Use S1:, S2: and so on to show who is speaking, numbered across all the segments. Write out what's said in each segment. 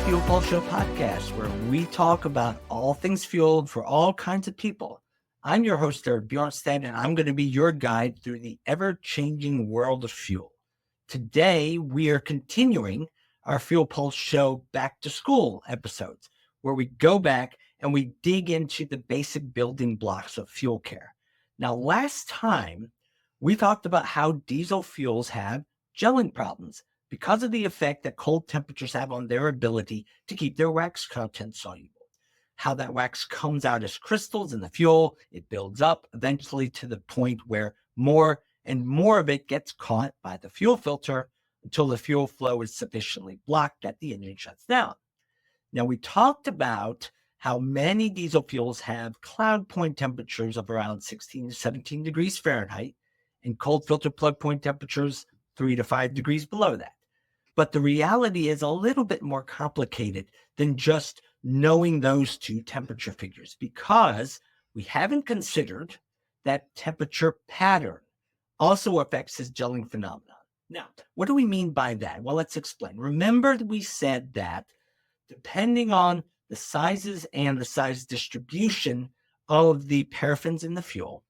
S1: Fuel Pulse Show podcast, where we talk about all things fuel for all kinds of people. I'm your host, Erik Bjornstad, and I'm going to be your guide through the ever-changing world of fuel. Today, we are continuing our Fuel Pulse Show Back to School episodes, where we go back and we dig into the basic building blocks of fuel care. Now, last time, we talked about how diesel fuels have gelling problems because of the effect that cold temperatures have on their ability to keep their wax content soluble. How that wax comes out as crystals in the fuel, it builds up eventually to the point where more and more of it gets caught by the fuel filter until the fuel flow is sufficiently blocked that the engine shuts down. Now, we talked about how many diesel fuels have cloud point temperatures of around 16 to 17 degrees Fahrenheit and cold filter plug point temperatures 3 to 5 degrees below that. But the reality is a little bit more complicated than just knowing those two temperature figures, because we haven't considered that temperature pattern also affects this gelling phenomenon. Now, what do we mean by that? Well, let's explain. Remember that we said that depending on the sizes and the size distribution of the paraffins in the fuel,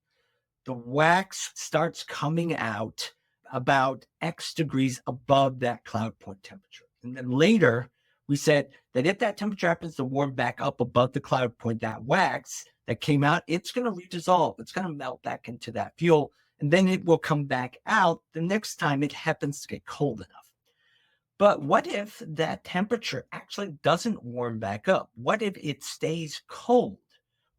S1: the wax starts coming out about X degrees above that cloud point temperature. And then later, we said that if that temperature happens to warm back up above the cloud point, that wax that came out, it's going to redissolve. It's going to melt back into that fuel, and then it will come back out the next time it happens to get cold enough. But what if that temperature actually doesn't warm back up? What if it stays cold?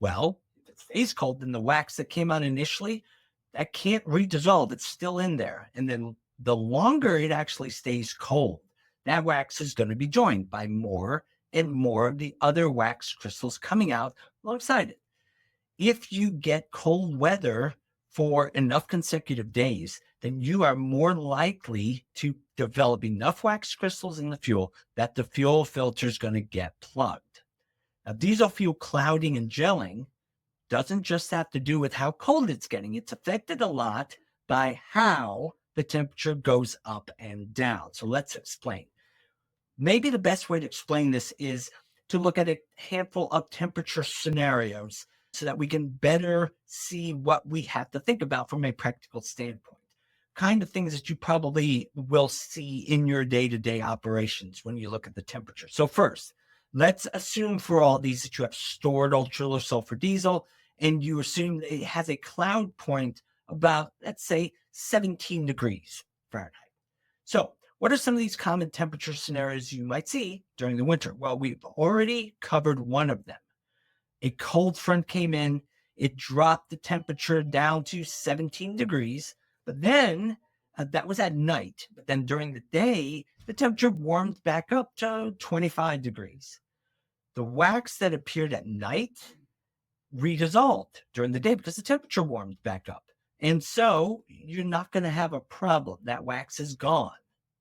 S1: Well, if it stays cold, then the wax that came out initially, that can't redissolve. It's still in there. And then the longer it actually stays cold, that wax is going to be joined by more and more of the other wax crystals coming out alongside it. If you get cold weather for enough consecutive days, then you are more likely to develop enough wax crystals in the fuel that the fuel filter is going to get plugged. Now, diesel fuel clouding and gelling doesn't just have to do with how cold it's getting. It's affected a lot by how the temperature goes up and down. So let's explain. Maybe the best way to explain this is to look at a handful of temperature scenarios so that we can better see what we have to think about from a practical standpoint. Kind of things that you probably will see in your day-to-day operations when you look at the temperature. So first, let's assume for all these that you have stored ultra-low sulfur diesel, and you assume that it has a cloud point about, let's say, 17 degrees Fahrenheit. So what are some of these common temperature scenarios you might see during the winter? Well, we've already covered one of them. A cold front came in, it dropped the temperature down to 17 degrees, but then that was at night. But then during the day, the temperature warmed back up to 25 degrees. The wax that appeared at night redissolved during the day because the temperature warmed back up. And so you're not going to have a problem. That wax is gone.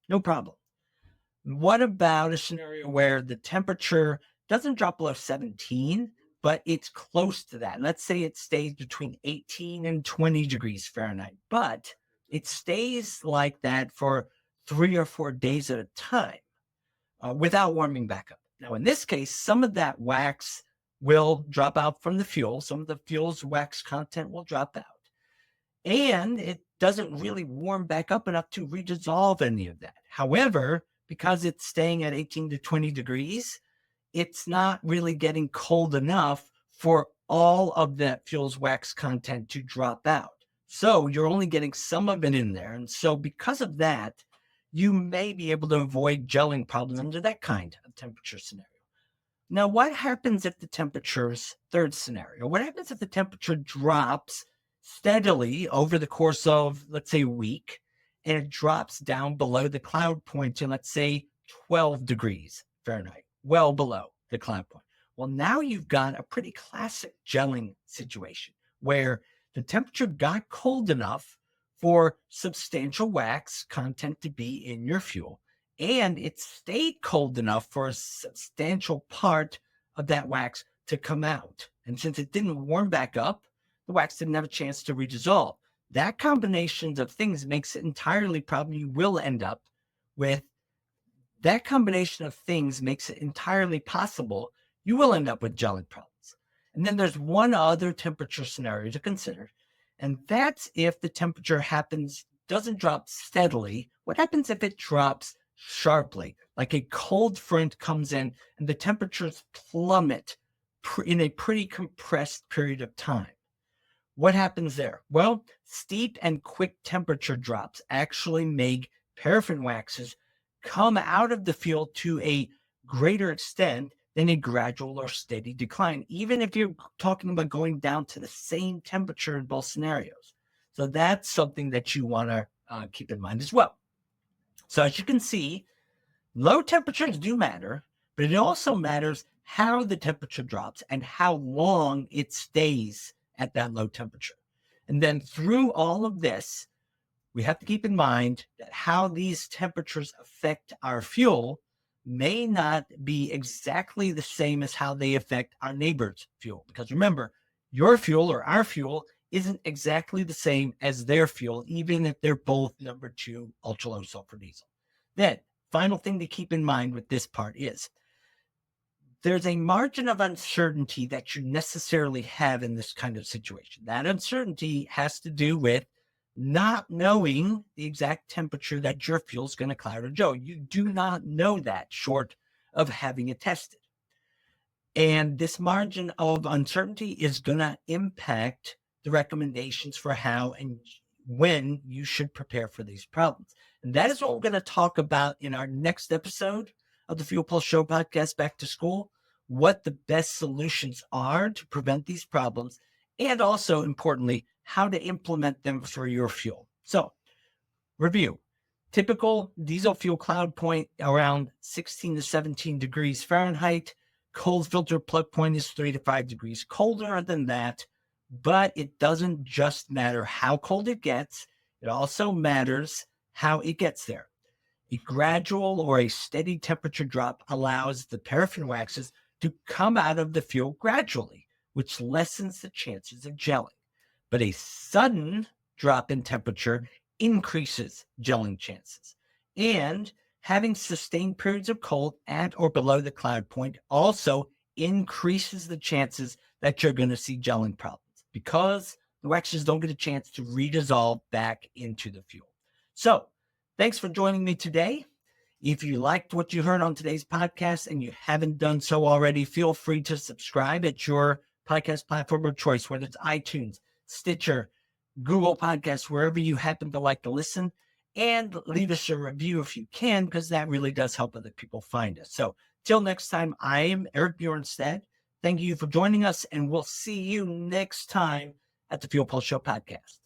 S1: No problem. What about a scenario where the temperature doesn't drop below 17, but it's close to that? Let's say it stays between 18 and 20 degrees Fahrenheit, but it stays like that for 3 or 4 days at a time without warming back up. Now, in this case, some of that wax will drop out from the fuel. Some of the fuel's wax content will drop out. And it doesn't really warm back up enough to redissolve any of that. However, because it's staying at 18 to 20 degrees, it's not really getting cold enough for all of that fuel's wax content to drop out. So you're only getting some of it in there. And so because of that, you may be able to avoid gelling problems under that kind of temperature scenario. Now, what happens if the temperature's third scenario? What happens if the temperature drops steadily over the course of, let's say, a week, and it drops down below the cloud point to, let's say, 12 degrees Fahrenheit, well below the cloud point? Well, now you've got a pretty classic gelling situation where the temperature got cold enough for substantial wax content to be in your fuel, and it stayed cold enough for a substantial part of that wax to come out. And since it didn't warm back up, the wax didn't have a chance to redissolve. That combination of things makes it entirely probably you will end up with That combination of things makes it entirely possible you will end up with gelling problems. And then there's one other temperature scenario to consider, and that's if the temperature doesn't drop steadily. What happens if it drops sharply, like a cold front comes in and the temperatures plummet in a pretty compressed period of time? What happens there? Well, steep and quick temperature drops actually make paraffin waxes come out of the fuel to a greater extent than a gradual or steady decline, even if you're talking about going down to the same temperature in both scenarios. So that's something that you want to keep in mind as well. So as you can see, low temperatures do matter, but it also matters how the temperature drops and how long it stays at that low temperature. And then through all of this, we have to keep in mind that how these temperatures affect our fuel may not be exactly the same as how they affect our neighbor's fuel. Because remember, your fuel or our fuel isn't exactly the same as their fuel, even if they're both number 2 ultra low sulfur diesel. Then, final thing to keep in mind with this part is there's a margin of uncertainty that you necessarily have in this kind of situation. That uncertainty has to do with not knowing the exact temperature that your fuel is going to cloud or Joe. You do not know that short of having it tested. And this margin of uncertainty is going to impact the recommendations for how and when you should prepare for these problems. And that is what we're going to talk about in our next episode of the Fuel Pulse Show podcast, Back to School, what the best solutions are to prevent these problems, and also, importantly, how to implement them for your fuel. So, review. Typical diesel fuel cloud point around 16 to 17 degrees Fahrenheit. Cold filter plug point is 3 to 5 degrees colder than that. But it doesn't just matter how cold it gets. It also matters how it gets there. A gradual or a steady temperature drop allows the paraffin waxes to come out of the fuel gradually, which lessens the chances of gelling. But a sudden drop in temperature increases gelling chances. And having sustained periods of cold at or below the cloud point also increases the chances that you're going to see gelling problems because the waxes don't get a chance to redissolve back into the fuel. So, thanks for joining me today. If you liked what you heard on today's podcast and you haven't done so already, feel free to subscribe at your podcast platform of choice, whether it's iTunes, Stitcher, Google Podcasts, wherever you happen to like to listen, and leave us a review if you can, because that really does help other people find us. So till next time, I am Erik Bjornstad. Thank you for joining us, and we'll see you next time at the Fuel Pulse Show podcast.